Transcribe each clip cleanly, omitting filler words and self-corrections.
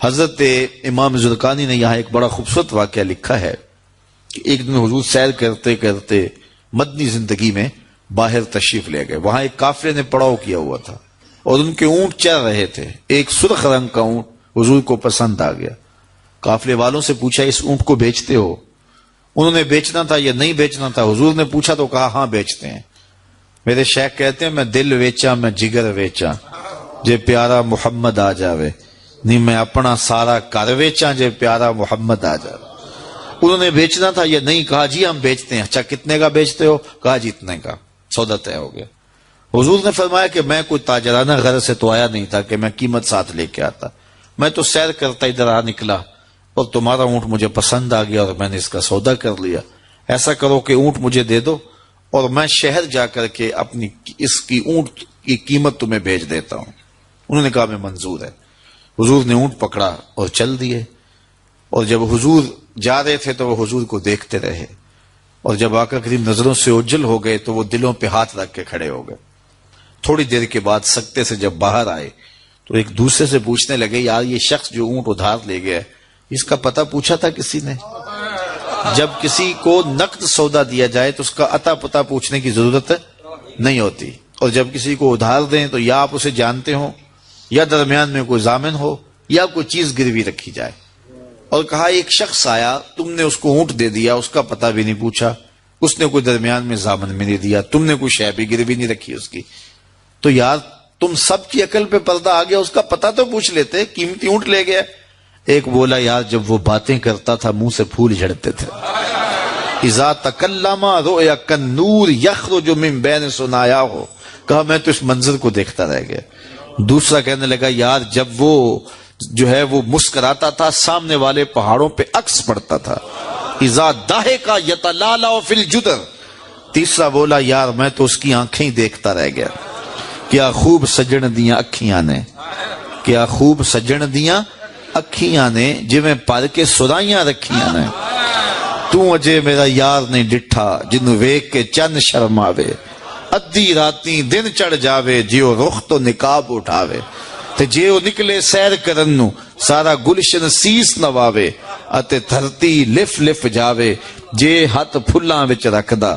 حضرت امام زرقانی نے یہاں ایک بڑا خوبصورت واقعہ لکھا ہے کہ ایک دن حضور سیر کرتے کرتے مدنی زندگی میں باہر تشریف لے گئے. وہاں ایک قافلے نے پڑاؤ کیا ہوا تھا اور ان کے اونٹ چل رہے تھے. ایک سرخ رنگ کا اونٹ حضور کو پسند آ گیا. قافلے والوں سے پوچھا اس اونٹ کو بیچتے ہو؟ انہوں نے بیچنا تھا یا نہیں بیچنا تھا. حضور نے پوچھا تو کہا ہاں بیچتے ہیں. میرے شیخ کہتے ہیں میں دل ویچا میں جگر ویچا جے پیارا محمد آ جاوے نہیں میں اپنا سارا کر ویچا جے پیارا محمد آ جاوے. انہوں نے بیچنا تھا یا نہیں؟ کہا جی ہم بیچتے ہیں. اچھا کتنے کا بیچتے ہو؟ کہا جی اتنے کا. سودا طے ہو گیا. حضور نے فرمایا کہ میں کوئی تاجرانہ غرض سے تو آیا نہیں تھا کہ میں قیمت ساتھ لے کے آتا. میں تو سیر کرتا ادھر آ نکلا اور تمہارا اونٹ مجھے پسند آ گیا اور میں نے اس کا سودا کر لیا. ایسا کرو کہ اونٹ مجھے دے دو اور میں شہر جا کر کے اپنی اس کی اونٹ کی قیمت تمہیں بھیج دیتا ہوں. انہوں نے کہا میں منظور ہے. حضور نے اونٹ پکڑا اور چل دیے. اور جب حضور جا رہے تھے تو وہ حضور کو دیکھتے رہے اور جب آقا کریم نظروں سے اوجھل ہو گئے تو وہ دلوں پہ ہاتھ رکھ کے کھڑے ہو گئے. تھوڑی دیر کے بعد سکتے سے جب باہر آئے تو ایک دوسرے سے پوچھنے لگے یار یہ شخص جو اونٹ ادھار لے گیا اس کا پتہ پوچھا تھا کسی نے؟ جب کسی کو نقد سودا دیا جائے تو اس کا عطا پتہ پوچھنے کی ضرورت نہیں ہوتی. اور جب کسی کو ادھار دیں تو یا آپ اسے جانتے ہو یا درمیان میں کوئی ضامن ہو یا کوئی چیز گروی رکھی جائے. اور کہا ایک شخص آیا تم نے اس کو اونٹ دے دیا اس کا پتہ بھی نہیں پوچھا, اس نے کوئی درمیان میں ضامن بھی نہیں دیا, تم نے کوئی شے بھی گروی نہیں رکھی اس کی, تو یار تم سب کی عقل پہ پردہ آ گیا, اس کا پتہ تو پوچھ لیتے, قیمتی اونٹ لے گیا. ایک بولا یار جب وہ باتیں کرتا تھا منہ سے پھول جھڑتے تھے. اذا تکلم رؤیا کالنور یخرج من بین ثنایاہ, کہا میں تو اس منظر کو دیکھتا رہ گیا. دوسرا کہنے لگا یار جب وہ جو ہے وہ مسکراتا تھا سامنے والے پہاڑوں پہ عکس پڑتا تھا. اذا ضحک یتلالع فی الجدر. تیسرا بولا یار میں تو اس کی آنکھیں ہی دیکھتا رہ گیا. کیا خوب سجن دیاں اکھیاں نے, کیا خوب سجن دیاں اکھیاں نے جویں پر کے سرائیاں رکھیاں نے. تو اجے میرا یار نہیں ڈٹھا جنوں ویکھ کے چن شرماوے, ادھی راتی دن چڑھ جاوے جیو رخ تو نقاب اٹھاوے. تے جے او نکلے سیر کرن نو سارا گلشن سیس نواوے اتے دھرتی لف لف جاوے جے ہاتھ پھلاں وچ رکھدا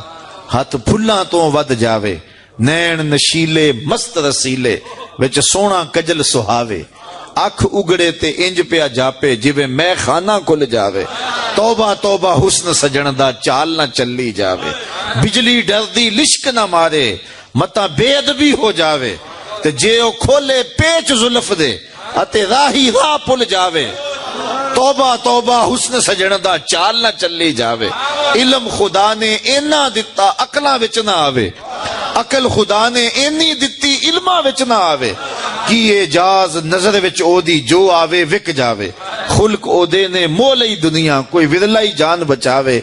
ہاتھ پھلاں تو ود جاوے. نین نشیلے مست رسیلے وچ سونا کجل سہاوے, اکھ اگڑے تے انج پیا جاپے جویں میں خانہ کھل جاوے. توبہ توبہ حسن سجن دا چال نہ چلی جاوے, بجلی ڈردی لشک نہ مارے متا بے ادبی ہو جاوے. تے جے او کھولے پیچ زلف دے اتے راہی راہ پل جاوے. توبہ توبہ حسن سجن دا چال نہ چلی جاوے. علم خدا نے اینا دتا عقلاں وچ نہ آوے, عقل خدا نے اینی دتی علماں وچ نہ آوے. کی اعجاز نظر وچ او دی جو آوے وک جاوے. خلق او دے نے مولئی دنیا کوئی ورلائی جان بچاوے.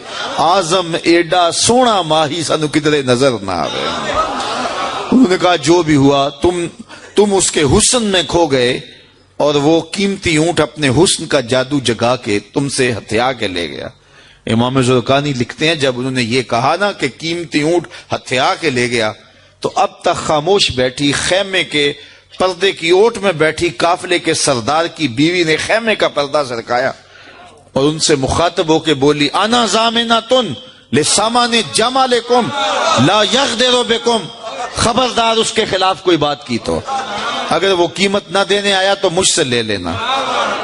آزم ایڈا سونا ماہی سانو کدرے نظر نہ آوے. انہوں نے کہا جو بھی ہوا تم اس کے حسن میں کھو گئے اور وہ قیمتی اونٹ اپنے حسن کا جادو جگا کے تم سے ہتھیا کے لے گیا. امام زرقانی لکھتے ہیں جب انہوں نے یہ کہا نا کہ قیمتی اونٹ ہتھیا کے لے گیا تو اب تک خاموش بیٹھی خیمے کے پردے کی اوٹ میں بیٹھی قافلے کے سردار کی بیوی نے خیمے کا پردہ سرکایا اور ان سے مخاطب ہو کے بولی انا ضامنۃ لسامان جمالکم لا یغدر بکم. خبردار اس کے خلاف کوئی بات کی تو اگر وہ قیمت نہ دینے آیا تو مجھ سے لے لینا,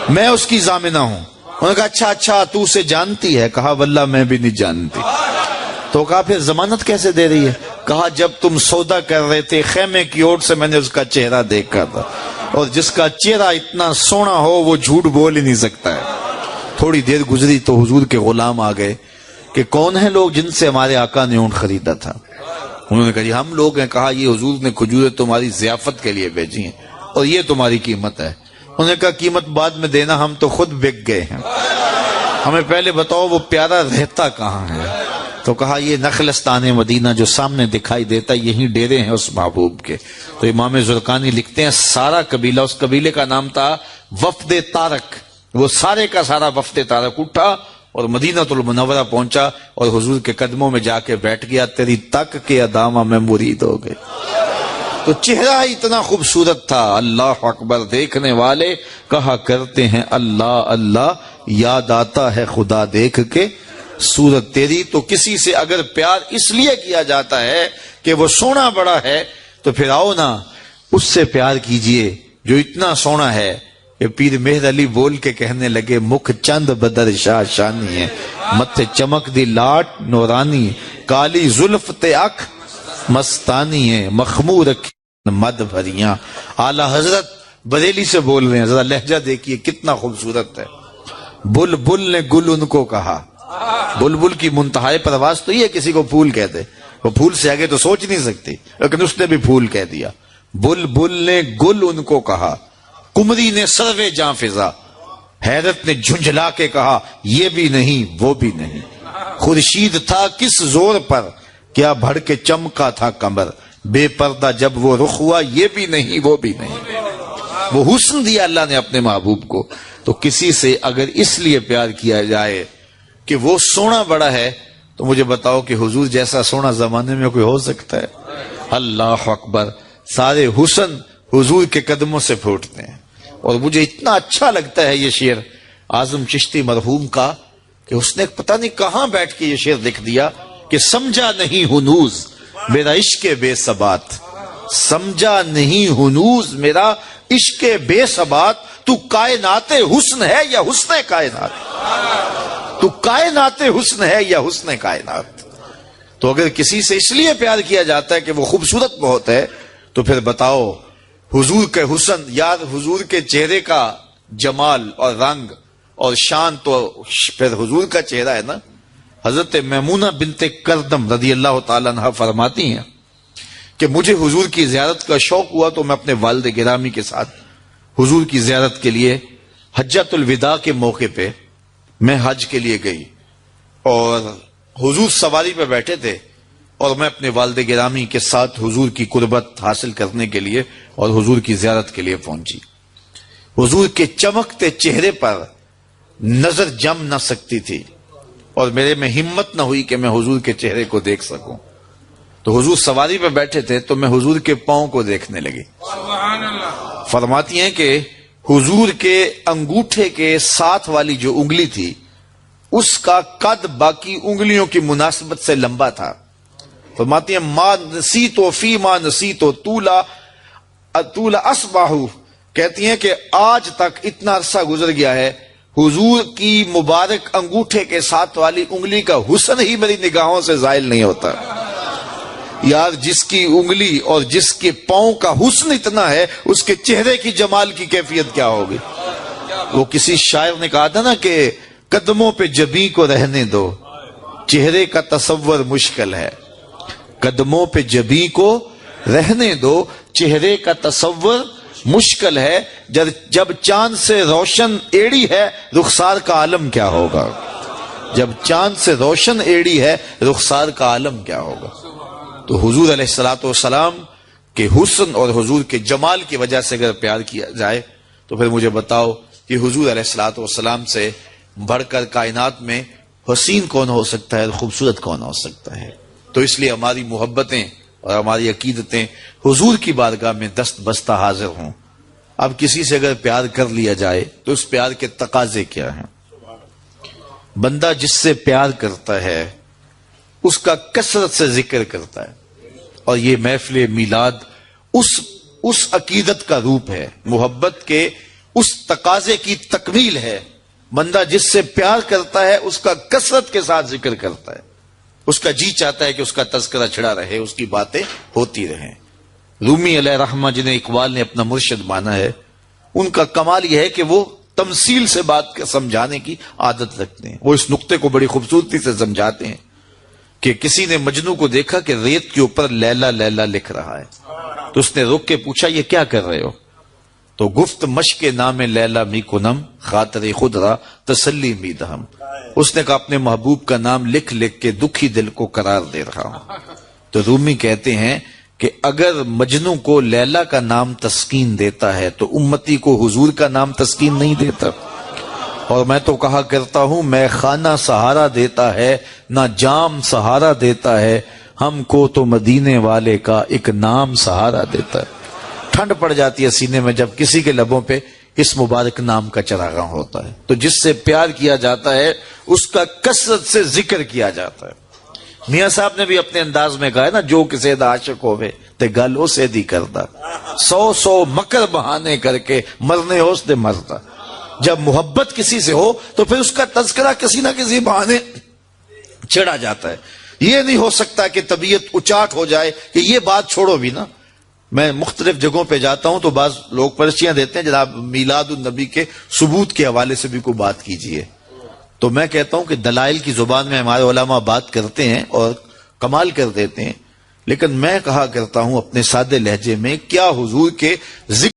میں اس کی ضامنہ ہوں. انہوں نے کہا اچھا تو اسے جانتی ہے؟ کہا واللہ میں بھی نہیں جانتی. تو کہا پھر ضمانت کیسے دے رہی ہے؟ کہا جب تم سودا کر رہے تھے خیمے کی اوٹ سے میں نے اس کا چہرہ دیکھا تھا اور جس کا چہرہ اتنا سونا ہو وہ جھوٹ بول ہی نہیں سکتا ہے. تھوڑی دیر گزری تو حضور کے غلام آ گئے کہ کون ہیں لوگ جن سے ہمارے آقا نے اونٹ خریدا تھا. انہوں نے کہا جی ہم لوگ ہیں. کہا یہ حضور نے کھجوریں تمہاری ضیافت کے لیے بھیجی ہیں اور یہ تمہاری قیمت ہے. انہوں نے کہا قیمت بعد میں دینا, ہم تو خود بک گئے ہیں, ہمیں پہلے بتاؤ وہ پیارا رہتا کہاں ہے. تو کہا یہ نخلستان مدینہ جو سامنے دکھائی دیتا یہی ڈیرے ہیں اس محبوب کے. تو امام زرقانی لکھتے ہیں سارا قبیلہ, اس قبیلے کا نام تھا وفد تارک, وہ سارے کا سارا وفد تارک اٹھا اور مدینہ المنورہ پہنچا اور حضور کے قدموں میں جا کے بیٹھ گیا. تیری تک کے ادامہ میں مرید ہو گئے. تو چہرہ اتنا خوبصورت تھا، اللہ اکبر، دیکھنے والے کہا کرتے ہیں اللہ اللہ، یاد آتا ہے خدا دیکھ کے صورت تیری۔ تو کسی سے اگر پیار اس لیے کیا جاتا ہے کہ وہ سونا بڑا ہے، تو پھر آؤ نا اس سے پیار کیجئے جو اتنا سونا ہے کہ پیر مہر علی بول کے کہنے لگے، مکھ چند بدر شاہ شانی ہے، متھے چمک دی لاٹ نورانی، کالی زلف تے اکھ مستانی ہے، مخمور مد بھریاں۔ اعلی حضرت بریلی سے بول رہے ہیں، ذرا لہجہ دیکھیے کتنا خوبصورت ہے۔ بلبل نے گل ان کو کہا، بلبل کی منتہائی پرواز تو یہ کسی کو پھول کہتے، وہ پھول سے آگے تو سوچ نہیں سکتی، لیکن اس نے بھی پھول کہہ دیا۔ بلبل نے گل ان کو کہا، کمری نے سروے جاں فضا، حیرت نے جھنجھلا کے کہا یہ بھی نہیں وہ بھی نہیں، خورشید تھا کس زور پر، کیا بھڑ کے چمکا تھا کمر، بے پردہ جب وہ رخ ہوا یہ بھی نہیں وہ بھی نہیں۔ وہ حسن دیا اللہ نے اپنے محبوب کو۔ تو کسی سے اگر اس لیے پیار کیا جائے کہ وہ سونا بڑا ہے، تو مجھے بتاؤ کہ حضور جیسا سونا زمانے میں کوئی ہو سکتا ہے؟ اللہ اکبر، سارے حسن حضور کے قدموں سے پھوٹتے ہیں۔ اور مجھے اتنا اچھا لگتا ہے یہ شعر اعظم چشتی مرحوم کا کہ اس نے پتہ نہیں کہاں بیٹھ کے یہ شعر لکھ دیا کہ سمجھا نہیں ہنوز میرا عشق بے ثبات، سمجھا نہیں ہنوز میرا عشق بے ثبات، تو کائنات حسن ہے یا حسن کائنات، تو کائنات حسن ہے یا حسن کائنات۔ تو اگر کسی سے اس لیے پیار کیا جاتا ہے کہ وہ خوبصورت بہت ہے، تو پھر بتاؤ حضور کے حسن، یار حضور کے چہرے کا جمال اور رنگ اور شان تو پھر حضور کا چہرہ ہے نا۔ حضرت میمونہ بنت کردم رضی اللہ تعالیٰ عنہ فرماتی ہیں کہ مجھے حضور کی زیارت کا شوق ہوا تو میں اپنے والد گرامی کے ساتھ حضور کی زیارت کے لیے حجۃ الوداع کے موقع پہ میں حج کے لیے گئی، اور حضور سواری پہ بیٹھے تھے اور میں اپنے والد گرامی کے ساتھ حضور کی قربت حاصل کرنے کے لیے اور حضور کی زیارت کے لیے پہنچی۔ حضور کے چمکتے چہرے پر نظر جم نہ سکتی تھی اور میرے میں ہمت نہ ہوئی کہ میں حضور کے چہرے کو دیکھ سکوں۔ تو حضور سواری پہ بیٹھے تھے تو میں حضور کے پاؤں کو دیکھنے لگی۔ سبحان اللہ۔ فرماتی ہیں کہ حضور کے انگوٹھے کے ساتھ والی جو انگلی تھی اس کا قد باقی انگلیوں کی مناسبت سے لمبا تھا۔ فرماتی ہیں ما نسیتو فی ما نسیتو طولا اصباحو، کہتی ہیں کہ آج تک اتنا عرصہ گزر گیا ہے، حضور کی مبارک انگوٹھے کے ساتھ والی انگلی کا حسن ہی میری نگاہوں سے زائل نہیں ہوتا۔ یار جس کی انگلی اور جس کے پاؤں کا حسن اتنا ہے، اس کے چہرے کی جمال کی کیفیت کیا ہوگی؟ وہ کسی شاعر نے کہا تھا نا کہ قدموں پہ جبیں کو رہنے دو، چہرے کا تصور مشکل ہے۔ قدموں پہ جبیں کو رہنے دو، چہرے کا تصور مشکل ہے، جب چاند سے روشن ایڑی ہے رخسار کا عالم کیا ہوگا؟ جب چاند سے روشن ایڑی ہے رخسار کا عالم کیا ہوگا؟ تو حضور علیہ الصلوۃ والسلام کے حسن اور حضور کے جمال کی وجہ سے اگر پیار کیا جائے تو پھر مجھے بتاؤ کہ حضور علیہ الصلوۃ والسلام سے بڑھ کر کائنات میں حسین کون ہو سکتا ہے، خوبصورت کون ہو سکتا ہے؟ تو اس لیے ہماری محبتیں اور ہماری عقیدتیں حضور کی بارگاہ میں دست بستہ حاضر ہوں۔ اب کسی سے اگر پیار کر لیا جائے تو اس پیار کے تقاضے کیا ہیں؟ بندہ جس سے پیار کرتا ہے اس کا کثرت سے ذکر کرتا ہے، اور یہ محفل میلاد اس عقیدت کا روپ ہے، محبت کے اس تقاضے کی تکمیل ہے۔ بندہ جس سے پیار کرتا ہے اس کا کثرت کے ساتھ ذکر کرتا ہے، اس کا جی چاہتا ہے کہ اس کا تذکرہ چھڑا رہے، اس کی باتیں ہوتی رہیں۔ رومی علیہ رحمہ جنہیں اقبال نے اپنا مرشد مانا ہے، ان کا کمال یہ ہے کہ وہ تمثیل سے بات سمجھانے کی عادت رکھتے ہیں۔ وہ اس نقطے کو بڑی خوبصورتی سے سمجھاتے ہیں کہ کسی نے مجنو کو دیکھا کہ ریت کے اوپر لیلا لیلا لکھ رہا ہے، تو اس نے رک کے پوچھا یہ کیا کر رہے ہو؟ تو گفت مشق نام لیلا می کنم خاطر خود را تسلی می دہم، اس نے کہا اپنے محبوب کا نام لکھ لکھ کے دکھی دل کو قرار دے رہا ہوں۔ تو رومی کہتے ہیں کہ اگر مجنو کو لیلا کا نام تسکین دیتا ہے تو امتی کو حضور کا نام تسکین نہیں دیتا۔ اور میں تو کہا کرتا ہوں میں خانہ سہارا دیتا ہے نہ جام سہارا دیتا ہے، ہم کو تو مدینے والے کا ایک نام سہارا دیتا ہے. ٹھنڈ پڑ جاتی ہے سینے میں جب کسی کے لبوں پہ اس مبارک نام کا چراغاں ہوتا ہے. تو جس سے پیار کیا جاتا ہے اس کا کثرت سے ذکر کیا جاتا ہے. میاں صاحب نے بھی اپنے انداز میں کہا ہے نا, جو کسی دا عاشق ہوئے تے گل اسے دی کردا, 100 مکر بہانے کر کے مرنے اس دے مردا. جب محبت کسی سے ہو تو پھر اس کا تذکرہ کسی نہ کسی بہانے چھڑا جاتا ہے. یہ نہیں ہو سکتا کہ طبیعت اچاٹ ہو جائے کہ یہ بات چھوڑو بھی نا. میں مختلف جگہوں پہ جاتا ہوں تو بعض لوگ پرچیاں دیتے ہیں جناب میلاد النبی کے ثبوت کے حوالے سے بھی کوئی بات کیجئے. تو میں کہتا ہوں کہ دلائل کی زبان میں ہمارے علماء بات کرتے ہیں اور کمال کر دیتے ہیں, لیکن میں کہا کرتا ہوں اپنے سادے لہجے میں, کیا حضور کے ذکر